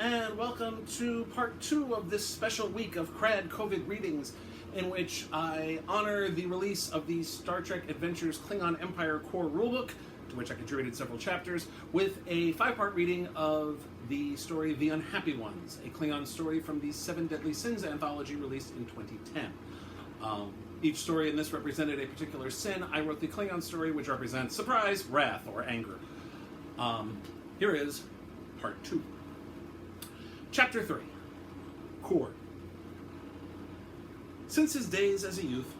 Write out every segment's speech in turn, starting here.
and welcome to part 2 of this special week of KRAD COVID readings, in which I honor the release of the Star Trek Adventures Klingon Empire Core Rulebook, to which I contributed several chapters, with a 5-part reading of the story The Unhappy Ones, a Klingon story from the Seven Deadly Sins anthology released in 2010. Each story in this represented a particular sin. I wrote the Klingon story, which represents surprise, wrath, or anger. Here is part 2. Chapter 3. Kor. Since his days as a youth,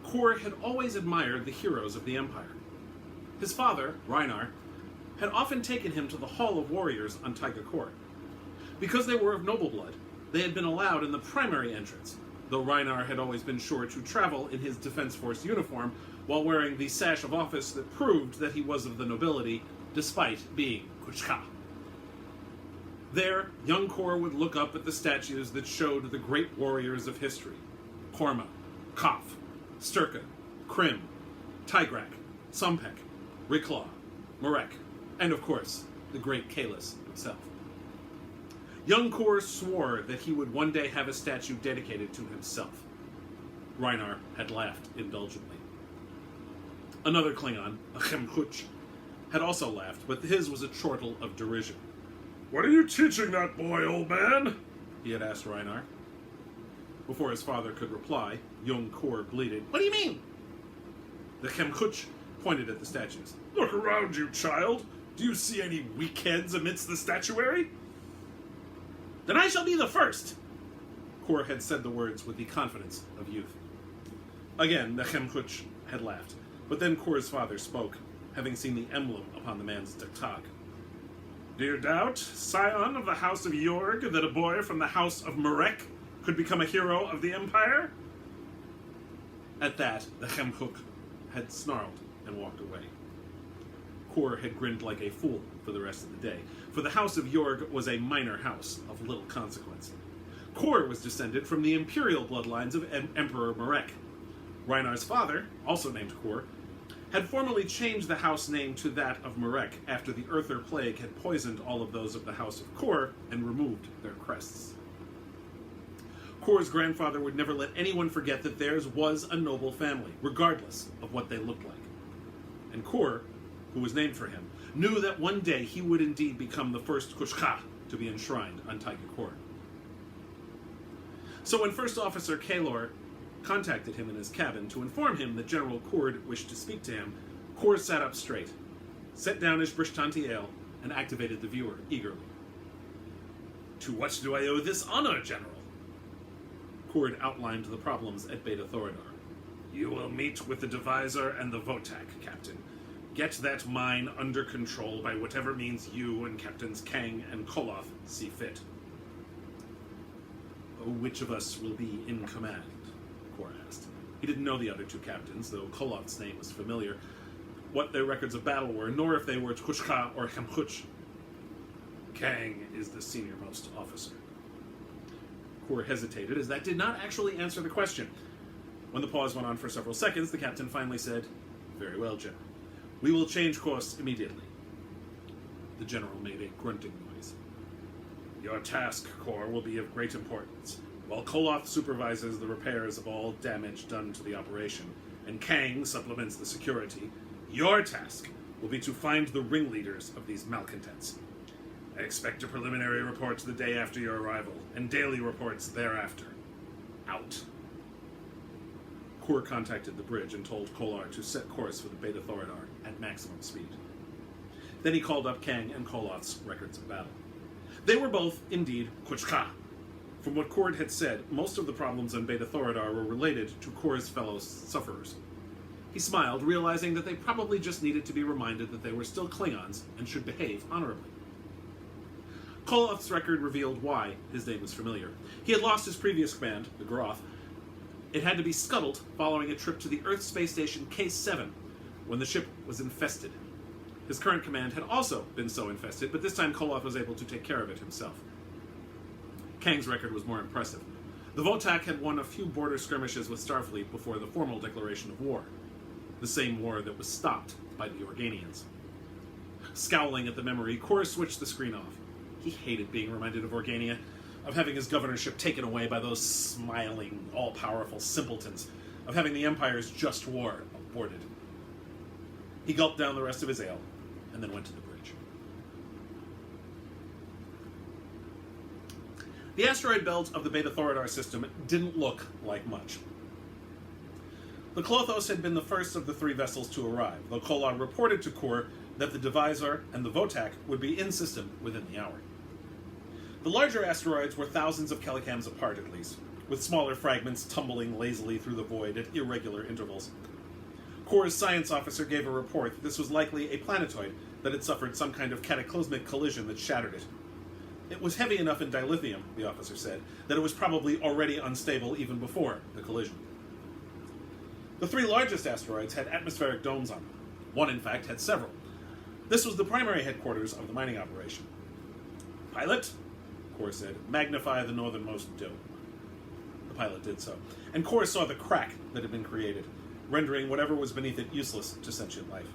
Kor had always admired the heroes of the Empire. His father, Rhinar, had often taken him to the Hall of Warriors on Tyga Court. Because they were of noble blood, they had been allowed in the primary entrance, though Rhinar had always been sure to travel in his Defense Force uniform while wearing the sash of office that proved that he was of the nobility, despite being Kuchka. There, young Kor would look up at the statues that showed the great warriors of history: Korma, Koph, Sturka, Krim, Tigrak, Sumpek, Riklaw, Marek, and of course, the great Kalis himself. Young Kor swore that he would one day have a statue dedicated to himself. Rhinar had laughed indulgently. Another Klingon, a Chemkuch, had also laughed, but his was a chortle of derision. "What are you teaching that boy, old man?" he had asked Rhinar. Before his father could reply, young Kor bleated, "What do you mean?" The Chemkuch pointed at the statues. "Look around you, child. Do you see any weak heads amidst the statuary?" "Then I shall be the first!" Kor had said the words with the confidence of youth. Again, the Chemkuch had laughed, but then Kor's father spoke, having seen the emblem upon the man's daktag. "Do you doubt, scion of the House of Yorg, that a boy from the House of Marek could become a hero of the Empire?" At that, the Chemkuch had snarled and walked away. Kor had grinned like a fool for the rest of the day, for the House of Yorg was a minor house of little consequence. Kor was descended from the imperial bloodlines of Emperor Marek. Rhinar's father, also named Kor, had formally changed the house name to that of Marek after the Earther Plague had poisoned all of those of the House of Kor and removed their crests. Kor's grandfather would never let anyone forget that theirs was a noble family, regardless of what they looked like. And Kor, who was named for him, knew that one day he would indeed become the first Kushka to be enshrined on Tyga Court. So when First Officer Kaylor contacted him in his cabin to inform him that General Cord wished to speak to him, Kor sat up straight, set down his Brishtanti ale, and activated the viewer eagerly. "To what do I owe this honor, General?" Cord outlined the problems at Beta Thoridar. "You will meet with the Divisor and the Votak, Captain. Get that mine under control by whatever means you and Captains Kang and Koloth see fit." "Which of us will be in command?" Kor asked. He didn't know the other two captains, though Koloth's name was familiar, what their records of battle were, nor if they were Tkushka or Chemkuch. "Kang is the senior-most officer." Kor hesitated, as that did not actually answer the question. When the pause went on for several seconds, the captain finally said, "Very well, General. We will change course immediately." The general made a grunting noise. "Your task, Kor, will be of great importance. While Koloth supervises the repairs of all damage done to the operation, and Kang supplements the security, your task will be to find the ringleaders of these malcontents. I expect a preliminary report the day after your arrival, and daily reports thereafter. Out." Kor contacted the bridge and told Kolar to set course for the Beta Thoridar at maximum speed. Then he called up Kang and Koloth's records of battle. They were both, indeed, Kuchka. From what Cord had said, most of the problems on Beta Thoridar were related to Kor's fellow sufferers. He smiled, realizing that they probably just needed to be reminded that they were still Klingons and should behave honorably. Koloth's record revealed why his name was familiar. He had lost his previous command, the Groth. It had to be scuttled following a trip to the Earth space station K7, when the ship was infested. His current command had also been so infested, but this time Koloth was able to take care of it himself. Kang's record was more impressive. The Votak had won a few border skirmishes with Starfleet before the formal declaration of war, the same war that was stopped by the Organians. Scowling at the memory, Kor switched the screen off. He hated being reminded of Organia, of having his governorship taken away by those smiling, all-powerful simpletons, of having the Empire's just war aborted. He gulped down the rest of his ale, and then went to the bridge. The asteroid belt of the Beta Thoridar system didn't look like much. The Kolothos had been the first of the 3 vessels to arrive, though Koloth reported to Kor that the Divisor and the Votak would be in system within the hour. The larger asteroids were thousands of kelicams apart at least, with smaller fragments tumbling lazily through the void at irregular intervals. Kor's science officer gave a report that this was likely a planetoid that had suffered some kind of cataclysmic collision that shattered it. It was heavy enough in dilithium, the officer said, that it was probably already unstable even before the collision. The 3 largest asteroids had atmospheric domes on them. One, in fact, had several. This was the primary headquarters of the mining operation. "Pilot," Kor said, "magnify the northernmost dome." The pilot did so, and Kor saw the crack that had been created, rendering whatever was beneath it useless to sentient life.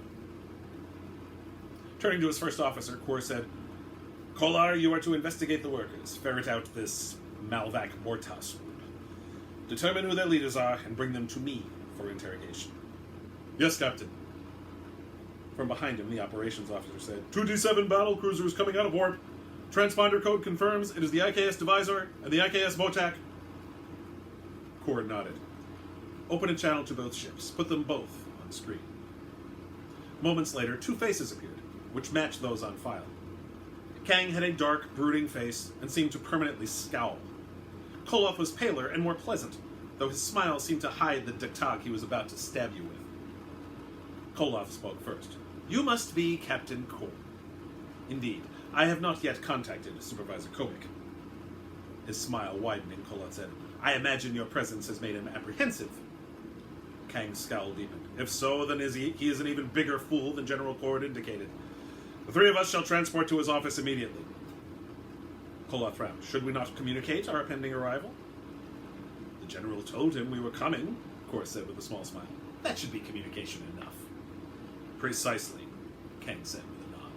Turning to his first officer, Kor said, "Kolar, you are to investigate the workers, ferret out this Malvac Mortas group. Determine who their leaders are, and bring them to me for interrogation." "Yes, Captain." From behind him, the operations officer said, 2D7 battle cruisers coming out of warp. Transponder code confirms it is the IKS Divisor and the IKS Votak. Kor nodded. "Open a channel to both ships. Put them both on screen." Moments later, 2 faces appeared, which matched those on file. Kang had a dark, brooding face and seemed to permanently scowl. Koloth was paler and more pleasant, though his smile seemed to hide the diktag he was about to stab you with. Koloth spoke first. "You must be Captain Kor." "Indeed. I have not yet contacted Supervisor Kobik." His smile widening, Koloth said, "I imagine your presence has made him apprehensive." Kang's scowl deepened. "If so, then he is an even bigger fool than General Kor indicated. The 3 of us shall transport to his office immediately." Koloth frowned. "Should we not communicate our pending arrival?" "The General told him we were coming," Kor said with a small smile. "That should be communication enough." "Precisely," Kang said with a nod.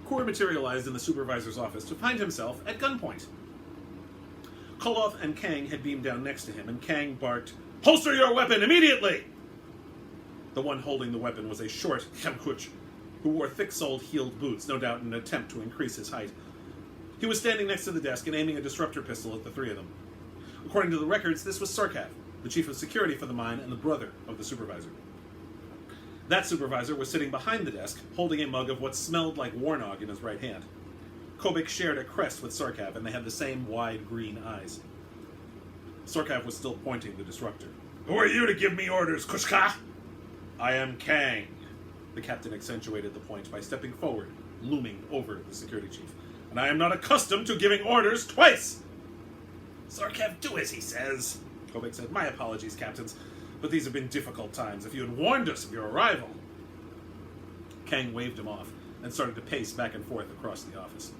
Kor materialized in the supervisor's office to find himself at gunpoint. Koloth and Kang had beamed down next to him, and Kang barked, "Holster your weapon immediately!" The one holding the weapon was a short Kemkuch, who wore thick-soled heeled boots, no doubt in an attempt to increase his height. He was standing next to the desk and aiming a disruptor pistol at the 3 of them. According to the records, this was Sarkav, the chief of security for the mine and the brother of the supervisor. That supervisor was sitting behind the desk, holding a mug of what smelled like Warnog in his right hand. Kobik shared a crest with Sarkav, and they had the same wide green eyes. Sarkav was still pointing the disruptor. "Who are you to give me orders, Kushka?" "I am Kang." The captain accentuated the point by stepping forward, looming over the security chief. "And I am not accustomed to giving orders twice." "Sarkav, do as he says," Kobik said. "My apologies, captains, but these have been difficult times. If you had warned us of your arrival." Kang waved him off and started to pace back and forth across the office.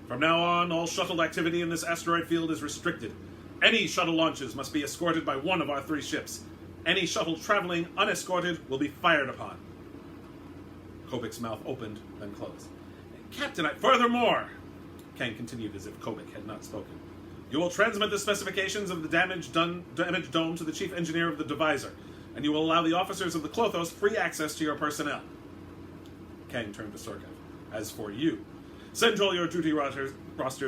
"From now on, all shuttle activity in this asteroid field is restricted. Any shuttle launches must be escorted by one of our 3 ships. Any shuttle traveling unescorted will be fired upon." Kobik's mouth opened, then closed. "Captain, furthermore," Kang continued as if Kobik had not spoken, "you will transmit the specifications of the damaged dome to the chief engineer of the Divisor, and you will allow the officers of the Klothos free access to your personnel." Kang turned to Sarkav. "As for you, send all your duty rosters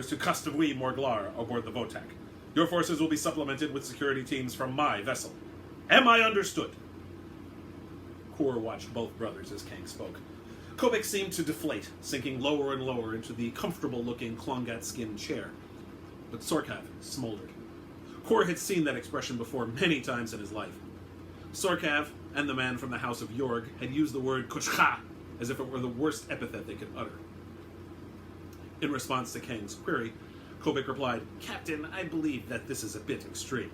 to Kastavui Morglar aboard the Votak. Your forces will be supplemented with security teams from my vessel. Am I understood?" Kor watched both brothers as Kang spoke. Kobik seemed to deflate, sinking lower and lower into the comfortable-looking Klongat-skinned chair. But Sarkav smoldered. Kor had seen that expression before many times in his life. Sarkav and the man from the House of Yorg had used the word Kushka as if it were the worst epithet they could utter. In response to Kang's query, Kobik replied, "Captain, I believe that this is a bit extreme."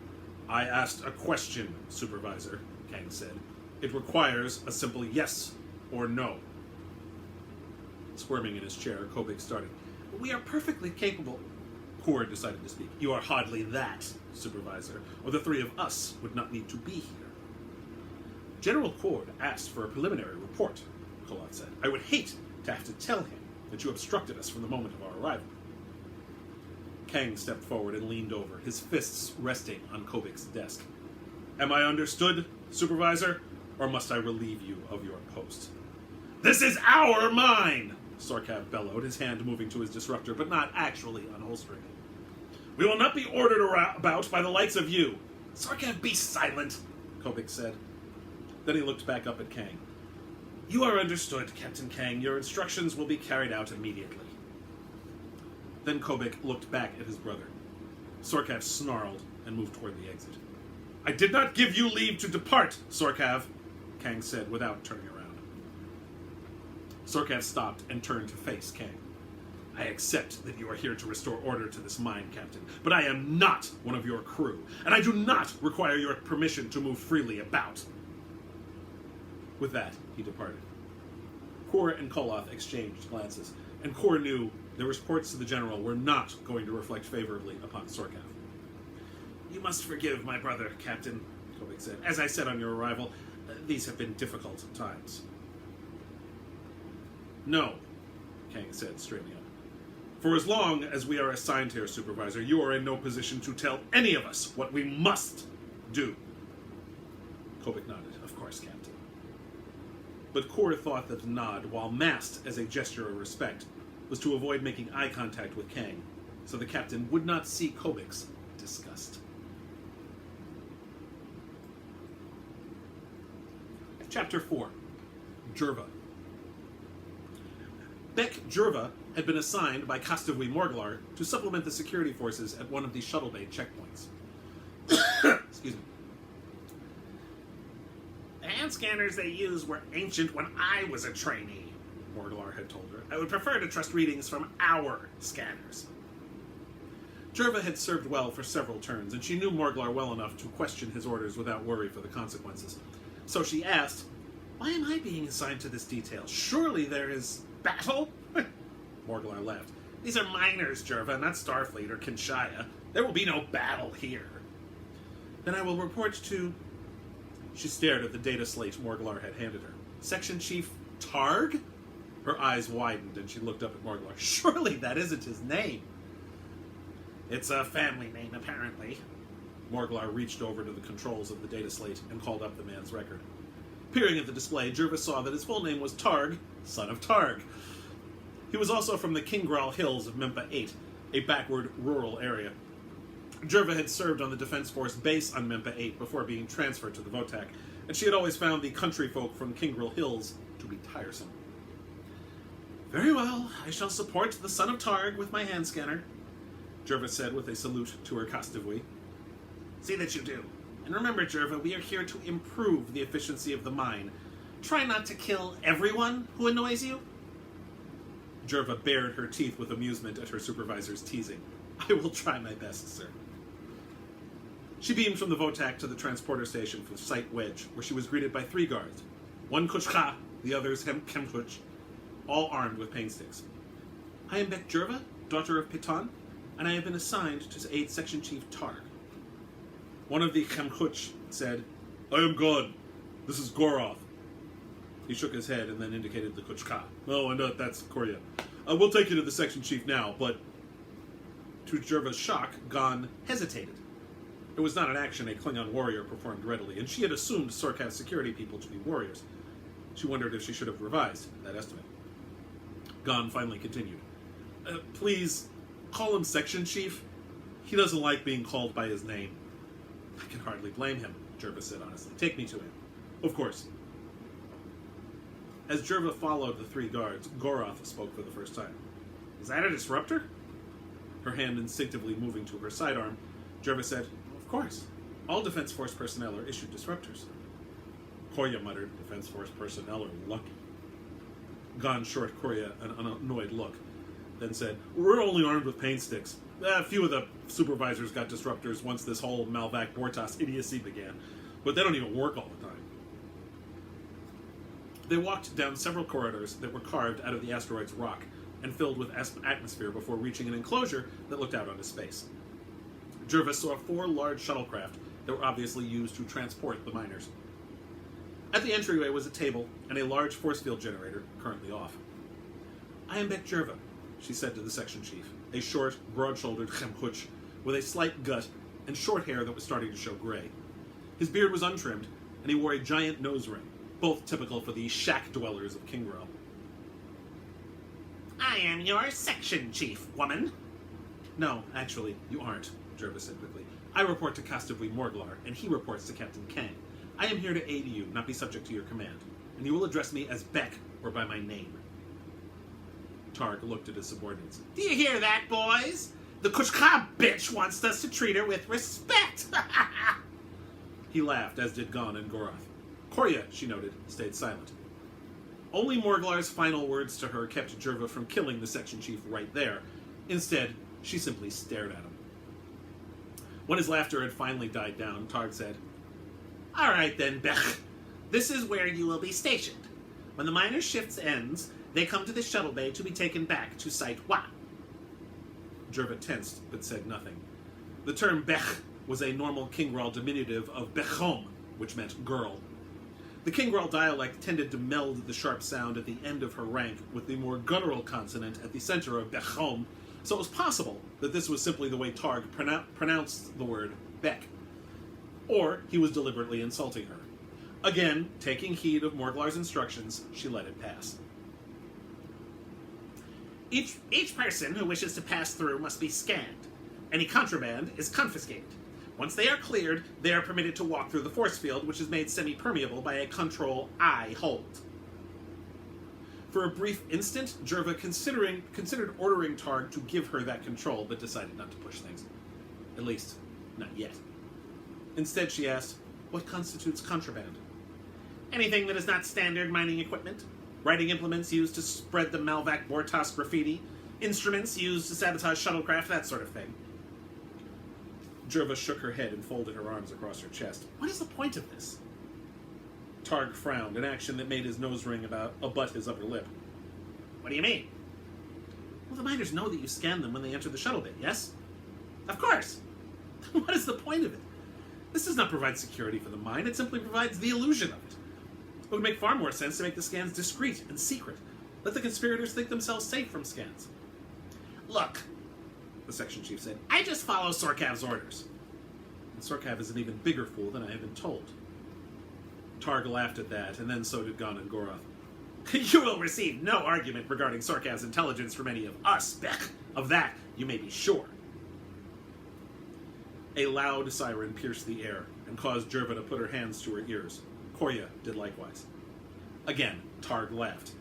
"I asked a question, Supervisor," Kang said. "It requires a simple yes or no." Squirming in his chair, Kobik started. "We are perfectly capable..." Kor decided to speak. "You are hardly that, Supervisor, or the 3 of us would not need to be here." "General Kord asked for a preliminary report," Koloth said. I would hate to have to tell him that you obstructed us from the moment of our arrival. Kang stepped forward and leaned over, his fists resting on Kobik's desk. Am I understood, Supervisor, or must I relieve you of your post? This is our mine! Sorkav bellowed, his hand moving to his disruptor, but not actually unholstering it. We will not be ordered about by the likes of you. Sorkav, be silent, Kobik said. Then he looked back up at Kang. You are understood, Captain Kang. Your instructions will be carried out immediately. Then Kobik looked back at his brother. Sorkav snarled and moved toward the exit. I did not give you leave to depart, Sorkav, Kang said without turning around. Sorkav stopped and turned to face Kang. I accept that you are here to restore order to this mine, Captain, but I am not one of your crew, and I do not require your permission to move freely about. With that, he departed. Kor and Koloth exchanged glances, and Kor knew their reports to the general were not going to reflect favorably upon Sorkav. You must forgive my brother, Captain, Kobik said. As I said on your arrival, these have been difficult times. No, Kang said, straightening up. For as long as we are assigned here, Supervisor, you are in no position to tell any of us what we must do. Kobik nodded. Of course, Captain. But Kor thought that the nod, while masked as a gesture of respect, was to avoid making eye contact with Kang, so the captain would not see Kobik's disgust. Chapter 4. Jerva. Beck Jerva had been assigned by Kostavui Morglar to supplement the security forces at one of the shuttle bay checkpoints. Excuse me. The hand scanners they used were ancient when I was a trainee, Morglar had told her. I would prefer to trust readings from our scanners. Jerva had served well for several turns, and she knew Morglar well enough to question his orders without worry for the consequences. So she asked, why am I being assigned to this detail? Surely there is battle? Morglar laughed. These are miners, Jerva, not Starfleet or Kinshaya. There will be no battle here. Then I will report to... She stared at the data slate Morglar had handed her. Section Chief Targ? Her eyes widened and she looked up at Morglar. Surely that isn't his name. It's a family name, apparently. Morglar reached over to the controls of the data slate and called up the man's record. Peering at the display, Jerva saw that his full name was Targ, son of Targ. He was also from the Kingral Hills of Mempa 8, a backward rural area. Jerva had served on the Defense Force base on Mempa 8 before being transferred to the Votak, and she had always found the country folk from Kingral Hills to be tiresome. Very well, I shall support the son of Targ with my hand scanner, Jerva said with a salute to her Kostavui. See that you do. And remember, Jerva, we are here to improve the efficiency of the mine. Try not to kill everyone who annoys you. Jerva bared her teeth with amusement at her supervisor's teasing. I will try my best, sir. She beamed from the Votak to the transporter station for Site Wedge, where she was greeted by 3 guards. One Kuchka, the others Kemkuch, all armed with pain sticks. I am Beck Jerva, daughter of Piton, and I have been assigned to aid Section Chief Targ. One of the Kemkuch said, I am God. This is Goroth. He shook his head and then indicated the Kuchka. Oh, and that's Korya. We'll take you to the section chief now, but to Jerva's shock, Gon hesitated. It was not an action a Klingon warrior performed readily, and she had assumed Sorkav's security people to be warriors. She wondered if she should have revised that estimate. Gon finally continued. Please, call him section chief. He doesn't like being called by his name. I can hardly blame him, Jerva said honestly. Take me to him. Of course. As Jerva followed the 3 guards, Goroth spoke for the first time. Is that a disruptor? Her hand instinctively moving to her sidearm, Jerva said, Of course. All Defense Force personnel are issued disruptors. Korya muttered, Defense Force personnel are lucky. Gon short Korya an annoyed look, then said, We're only armed with pain sticks. A few of the supervisors got disruptors once this whole Malvac Bortas idiocy began, but they don't even work all the time. They walked down several corridors that were carved out of the asteroid's rock and filled with atmosphere before reaching an enclosure that looked out onto space. Jervis saw 4 large shuttlecraft that were obviously used to transport the miners. At the entryway was a table and a large force field generator, currently off. "I am Beck Jerva," she said to the section chief, a short, broad-shouldered chemkuch with a slight gut and short hair that was starting to show gray. His beard was untrimmed, and he wore a giant nose ring, both typical for the shack dwellers of Kingrel. "I am your section chief, woman." "No, actually, you aren't," Jerva said quickly. "I report to Kastabui Morglar, and he reports to Captain Kang. I am here to aid you, not be subject to your command, and you will address me as Beck or by my name." Targ looked at his subordinates. "Do you hear that, boys? The Kushka bitch wants us to treat her with respect." He laughed, as did Gon and Goroth. Korya, she noted, stayed silent. Only Morglar's final words to her kept Jerva from killing the section chief right there. Instead, she simply stared at him. When his laughter had finally died down, Targ said, "All right then, Beck. This is where you will be stationed. When the miner's shift ends, they come to the shuttle bay to be taken back to Site Wa." Jerva tensed, but said nothing. The term Bech was a normal Kingrel diminutive of Bechom, which meant girl. The Kingrel dialect tended to meld the sharp sound at the end of her rank with the more guttural consonant at the center of Bechom, so it was possible that this was simply the way Targ pronounced the word Beck. Or he was deliberately insulting her. Again, taking heed of Morglar's instructions, she let it pass. Each person who wishes to pass through must be scanned. Any contraband is confiscated. Once they are cleared, they are permitted to walk through the force field, which is made semi-permeable by a control I hold." For a brief instant, Jerva considered ordering Targ to give her that control, but decided not to push things. At least, not yet. Instead, she asked, "What constitutes contraband?" "Anything that is not standard mining equipment. Writing implements used to spread the Malvac Bortas graffiti. Instruments used to sabotage shuttlecraft, that sort of thing." Jerva shook her head and folded her arms across her chest. "What is the point of this?" Targ frowned, an action that made his nose ring abut his upper lip. "What do you mean?" "Well, the miners know that you scan them when they enter the shuttle bay, yes?" "Of course." "What is the point of it? This does not provide security for the mine, it simply provides the illusion of it. It would make far more sense to make the scans discreet and secret. Let the conspirators think themselves safe from scans." "Look," the section chief said, "I just follow Sorkav's orders." "And Sorkav is an even bigger fool than I have been told." Targ laughed at that, and then so did Gon and Goroth. "You will receive no argument regarding Sorkav's intelligence from any of us, Beck. Of that, you may be sure." A loud siren pierced the air and caused Jerva to put her hands to her ears. Korya did likewise. Again, Targ laughed.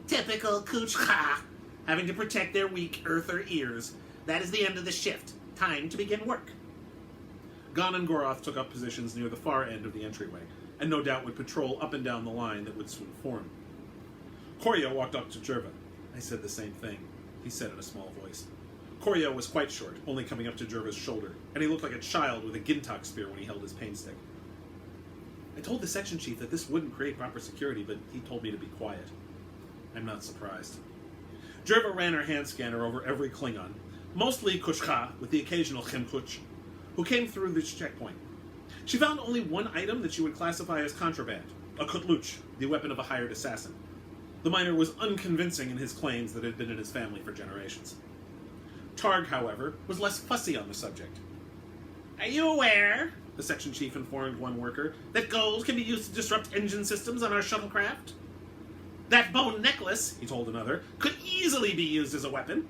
"Typical Kuchka, having to protect their weak earther ears. That is the end of the shift. Time to begin work." Gon and Goroth took up positions near the far end of the entryway, and no doubt would patrol up and down the line that would soon form. Korya walked up to Jerva. "I said the same thing," he said in a small voice. Korya was quite short, only coming up to Jerva's shoulder, and he looked like a child with a gintak spear when he held his pain stick. "I told the section chief that this wouldn't create proper security, but he told me to be quiet." "I'm not surprised." Jerva ran her hand scanner over every Klingon, mostly Kushka, with the occasional Chemkuch, who came through this checkpoint. She found only one item that she would classify as contraband, a kutluch, the weapon of a hired assassin. The miner was unconvincing in his claims that it had been in his family for generations. Targ, however, was less fussy on the subject. "Are you aware," the section chief informed one worker, "that gold can be used to disrupt engine systems on our shuttlecraft? That bone necklace," he told another, "could easily be used as a weapon.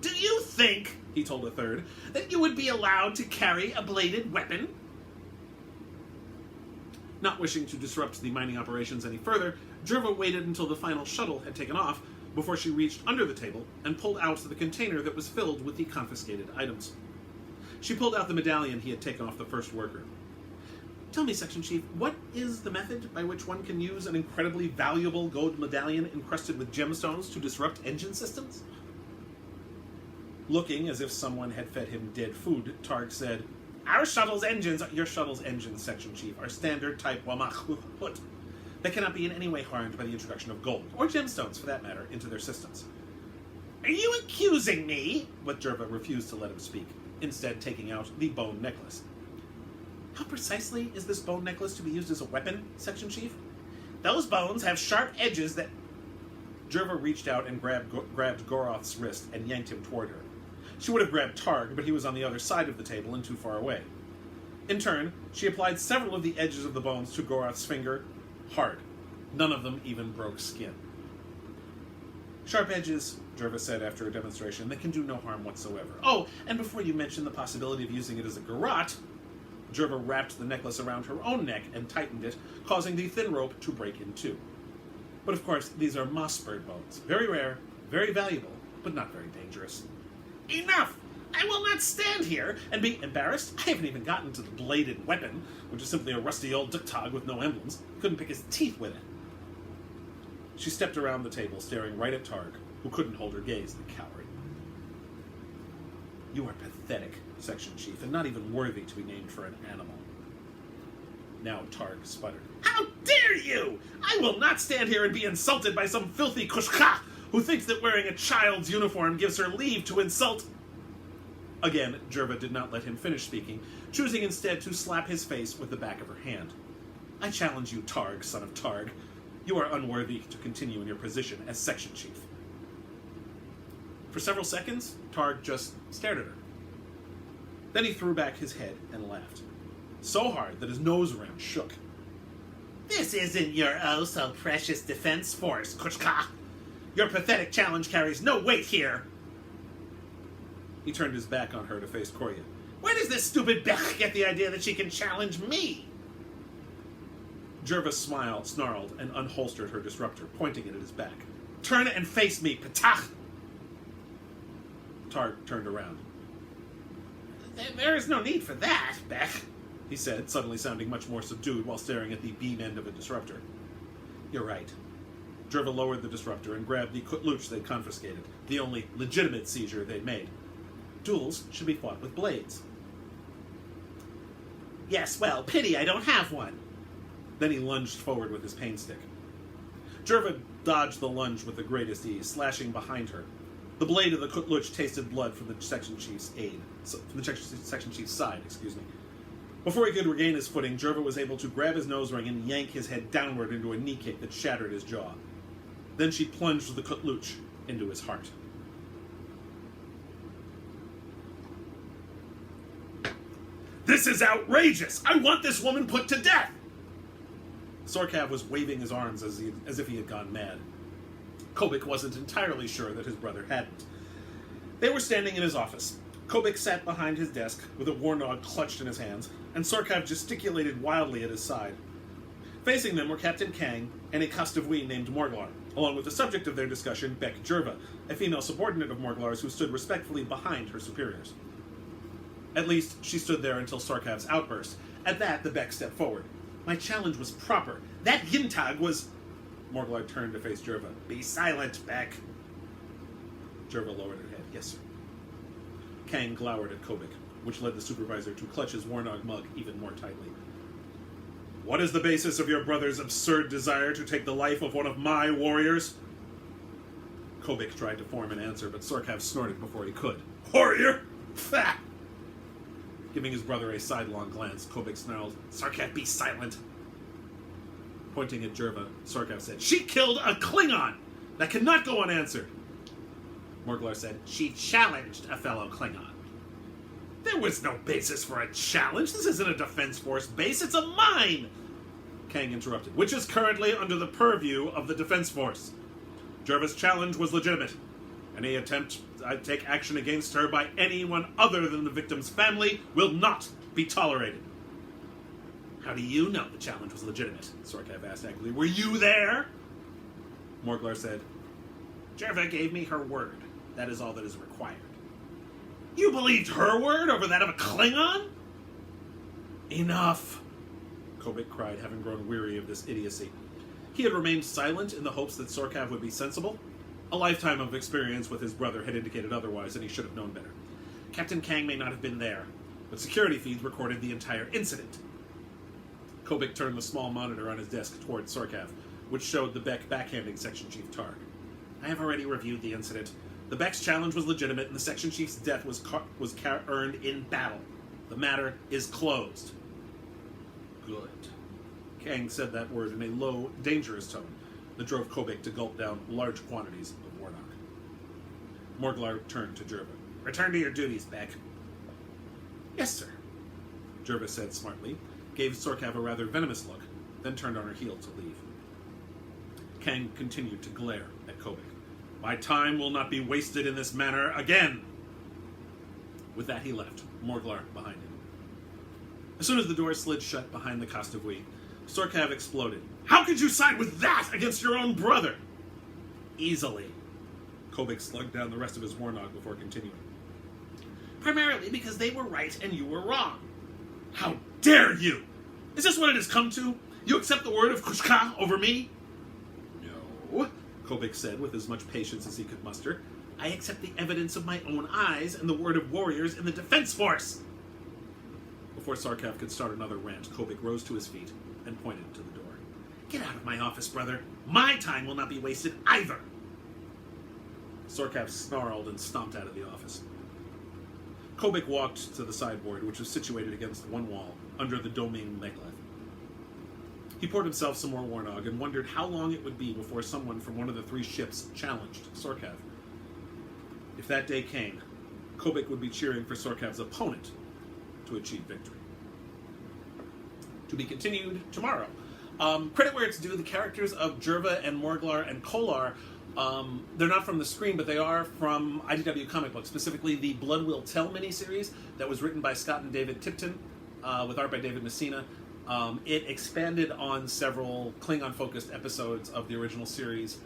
Do you think," he told a third, "that you would be allowed to carry a bladed weapon?" Not wishing to disrupt the mining operations any further, Jerva waited until the final shuttle had taken off before she reached under the table and pulled out the container that was filled with the confiscated items. She pulled out the medallion he had taken off the first worker. "Tell me, Section Chief, what is the method by which one can use an incredibly valuable gold medallion encrusted with gemstones to disrupt engine systems?" Looking as if someone had fed him dead food, Targ said, "Your shuttle's engines, Section Chief, are standard type Wamach Hut. They cannot be in any way harmed by the introduction of gold, or gemstones for that matter, into their systems." "Are you accusing me?" But Jerva refused to let him speak, instead taking out the bone necklace. "How precisely is this bone necklace to be used as a weapon, Section Chief?" Those bones have sharp edges that... Jerva reached out and grabbed Goroth's wrist and yanked him toward her. She would have grabbed Targ, but he was on the other side of the table and too far away. In turn, she applied several of the edges of the bones to Goroth's finger, hard. None of them even broke skin. Sharp edges, Jerva said after a demonstration, that can do no harm whatsoever. Oh, and before you mention the possibility of using it as a garrote, Jerva wrapped the necklace around her own neck and tightened it, causing the thin rope to break in two. But of course, these are moss bird bones. Very rare, very valuable, but not very dangerous. Enough! I will not stand here and be embarrassed. I haven't even gotten to the bladed weapon, which is simply a rusty old duktag with no emblems. Couldn't pick his teeth with it. She stepped around the table, staring right at Targ, who couldn't hold her gaze, the coward. You are pathetic, Section Chief, and not even worthy to be named for an animal. Now Targ sputtered. How dare you! I will not stand here and be insulted by some filthy kushka who thinks that wearing a child's uniform gives her leave to insult... Again, Jerva did not let him finish speaking, choosing instead to slap his face with the back of her hand. I challenge you, Targ, son of Targ. You are unworthy to continue in your position as Section Chief. For several seconds, Targ just stared at her. Then he threw back his head and laughed. So hard that his nose rim shook. This isn't your oh-so-precious defense force, Kushka. Your pathetic challenge carries no weight here. He turned his back on her to face Korya. Where does this stupid Bech get the idea that she can challenge me? Jerva snarled and unholstered her disruptor, pointing it at his back. Turn and face me, Patach! Targ turned around. There is no need for that, Bech, he said, suddenly sounding much more subdued while staring at the beam end of a disruptor. You're right. Jerva lowered the disruptor and grabbed the kutluch they'd confiscated, the only legitimate seizure they'd made. Duels should be fought with blades. Yes, well, pity I don't have one. Then he lunged forward with his pain stick. Jerva dodged the lunge with the greatest ease, slashing behind her. The blade of the kutluch tasted blood from the section chief's section chief's side, Before he could regain his footing, Jerva was able to grab his nose ring and yank his head downward into a knee kick that shattered his jaw. Then she plunged the kutluch into his heart. This is outrageous! I want this woman put to death! Sorkav was waving his arms as if he had gone mad. Kobik wasn't entirely sure that his brother hadn't. They were standing in his office. Kobik sat behind his desk with a warnog clutched in his hands, and Sorkav gesticulated wildly at his side. Facing them were Captain Kang and a Kostavui named Morglar, along with the subject of their discussion, Beck Jerva, a female subordinate of Morglar's who stood respectfully behind her superiors. At least, she stood there until Sorkav's outburst. At that, the Beck stepped forward. My challenge was proper. That Yintag was... Morglar turned to face Jerva. Be silent, Beck. Jerva lowered her head. Yes, sir. Kang glowered at Kobik, which led the supervisor to clutch his Warnog mug even more tightly. What is the basis of your brother's absurd desire to take the life of one of my warriors? Kobik tried to form an answer, but Sorkav snorted before he could. Warrior? Pfft! Giving his brother a sidelong glance, Kobik snarled, Sorkav, be silent. Pointing at Jerva, Sorkav said, She killed a Klingon! That cannot go unanswered! Morglar said, She challenged a fellow Klingon. There was no basis for a challenge. This isn't a Defense Force base, it's a mine! Kang interrupted, which is currently under the purview of the Defense Force. Jerva's challenge was legitimate. Any attempt to take action against her by anyone other than the victim's family will not be tolerated. How do you know the challenge was legitimate? Sorkav asked angrily. Were you there? Morglar said, Jerva gave me her word. That is all that is required. You believed her word over that of a Klingon? Enough, Kobik cried, having grown weary of this idiocy. He had remained silent in the hopes that Sorkav would be sensible. A lifetime of experience with his brother had indicated otherwise, and he should have known better. Captain Kang may not have been there, but security feeds recorded the entire incident. Kobik turned the small monitor on his desk toward Sorkav, which showed the Beck backhanding Section Chief Targ. I have already reviewed the incident. The Beck's challenge was legitimate, and the Section Chief's death was earned in battle. The matter is closed. Good. Kang said that word in a low, dangerous tone that drove Kobik to gulp down large quantities of Warnock. Morglar turned to Jerva. "Return to your duties, Beck." "Yes, sir," Jerva said smartly, gave Sorkav a rather venomous look, then turned on her heel to leave. Kang continued to glare at Kobik. "My time will not be wasted in this manner again!" With that, he left, Morglar behind him. As soon as the door slid shut behind the Kostavui, Sorkav exploded. "How could you side with that against your own brother?" "Easily." Kobik slugged down the rest of his Warnog before continuing. "Primarily because they were right and you were wrong." "How dare you! Is this what it has come to? You accept the word of Kushka over me?" "No," Kobik said with as much patience as he could muster. "I accept the evidence of my own eyes and the word of warriors in the defense force." Before Sorkav could start another rant, Kobik rose to his feet and pointed to the door. "Get out of my office, brother. My time will not be wasted either." Sorkav snarled and stomped out of the office. Kobik walked to the sideboard, which was situated against one wall, under the Doming Megalith. He poured himself some more Warnog and wondered how long it would be before someone from one of the three ships challenged Sorkav. If that day came, Kobik would be cheering for Sorkav's opponent to achieve victory. To be continued tomorrow. Credit where it's due, the characters of Jerva and Morglar and Kolar, they're not from the screen, but they are from IDW comic books, specifically the Blood Will Tell miniseries that was written by Scott and David Tipton, with art by David Messina. It expanded on several Klingon-focused episodes of the original series,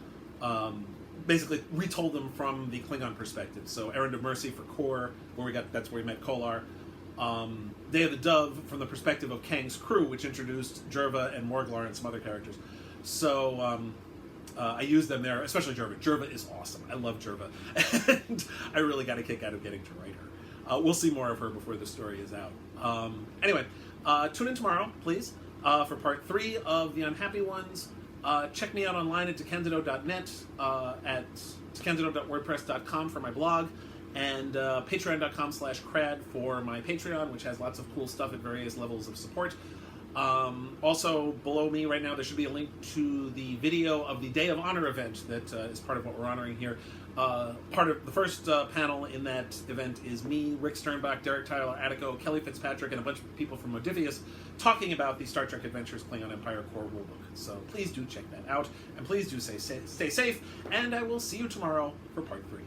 basically retold them from the Klingon perspective. So Errand of Mercy for Kor, that's where we met Kolar. Day of the Dove from the perspective of Kang's crew, which introduced Jerva and Morglar and some other characters. So I used them there, especially Jerva. Jerva is awesome. I love Jerva. And I really got a kick out of getting to write her. We'll see more of her before the story is out. Anyway, tune in tomorrow, please, for part 3 of The Unhappy Ones. Check me out online at DeCandido.net, at DeCandido.wordpress.com for my blog, and patreon.com/KRAD for my Patreon, which has lots of cool stuff at various levels of support. Also, below me right now, there should be a link to the video of the Day of Honor event that is part of what we're honoring here. Part of the first panel in that event is me, Rick Sternbach, Tyler Attico, Kelli Fitzpatrick, and a bunch of people from Modiphius talking about the Star Trek Adventures Klingon Empire Core Rulebook. So please do check that out, and please do stay safe, and I will see you tomorrow for part 3.